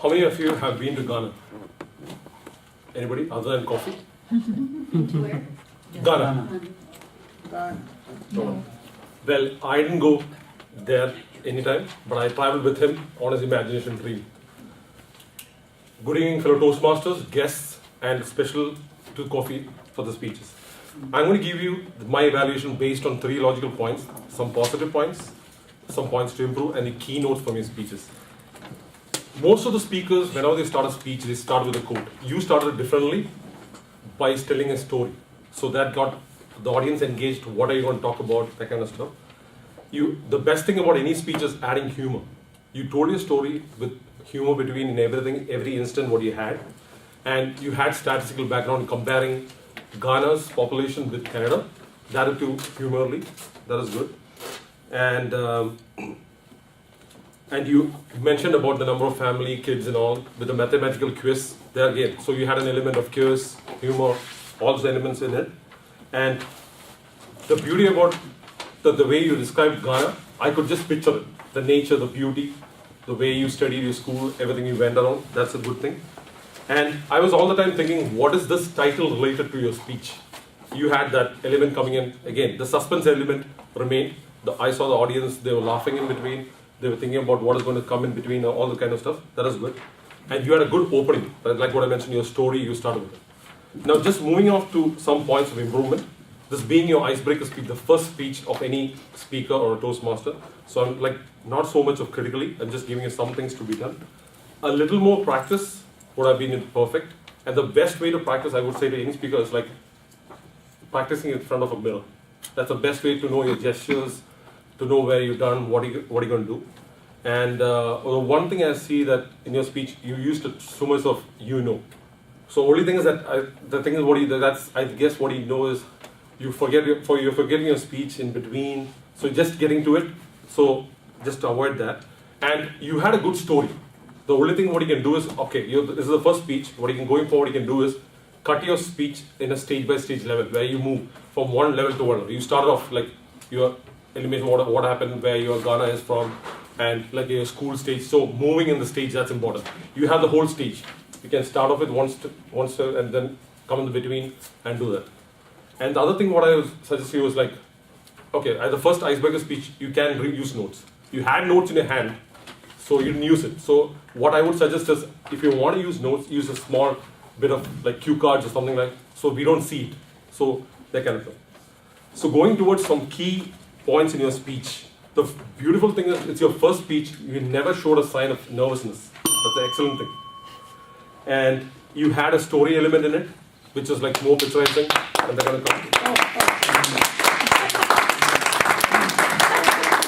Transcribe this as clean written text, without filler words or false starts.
How many of you have been to Ghana? Anybody other than Kofi? Where? Ghana. No. Well, I didn't go there anytime, but I traveled with him on his imagination dream. Good evening, fellow Toastmasters, guests, and special to Kofi for the speeches. I'm going to give you my evaluation based on 3 logical points, some positive points, some points to improve, and the keynotes from your speeches. Most of the speakers, whenever they start a speech, they start with a quote. You started differently by telling a story. So that got the audience engaged. What are you going to talk about? That kind of stuff. The best thing about any speech is adding humor. You told your story with humor between in everything, every instant what you had. And you had statistical background comparing Ghana's population with Canada. That too humorly. That is good. And you mentioned about the number of family, kids and all, with the mathematical quiz there again. So you had an element of quiz, humor, all those elements in it. And the beauty about the way you described Ghana, I could just picture it. The nature, the beauty, the way you studied your school, everything you went around, that's a good thing. And I was all the time thinking, what is this title related to your speech? You had that element coming in. Again, the suspense element remained. I saw the audience, they were laughing in between. They were thinking about what is going to come in between, all the kind of stuff. That is good. And you had a good opening. Like what I mentioned, your story, you started with it. Now, just moving off to some points of improvement. This being your icebreaker speech, the first speech of any speaker or a Toastmaster. So I'm like, not so much of critically, I'm just giving you some things to be done. A little more practice would have been perfect. And the best way to practice, I would say to any speaker, is like practicing in front of a mirror. That's the best way to know your gestures, to know where you've done, what are you going to do. And one thing I see that in your speech, you used so much of you know. So only thing is that I guess what you know is you're forgetting your speech in between. So just getting to it. So just to avoid that. And you had a good story. The only thing what you can do is, okay, this is the first speech. What you can going forward, you can do is cut your speech in a stage by stage level where you move from one level to another. You start off like your elimination, what happened, where your Ghana is from, and like your school stage. So moving in the stage, that's important. You have the whole stage. You can start off with one step and then come in the between and do that. And the other thing what I would suggest you is like, okay, at the first icebreaker speech, you can use notes. You had notes in your hand, so you didn't use it. So what I would suggest is, if you want to use notes, use a small bit of like cue cards or something like, so we don't see it. So that kind of thing. So going towards some key points in your speech. The beautiful thing is, it's your first speech, you never showed a sign of nervousness. That's an excellent thing. And you had a story element in it, which is like more picturizing and that kind of thing.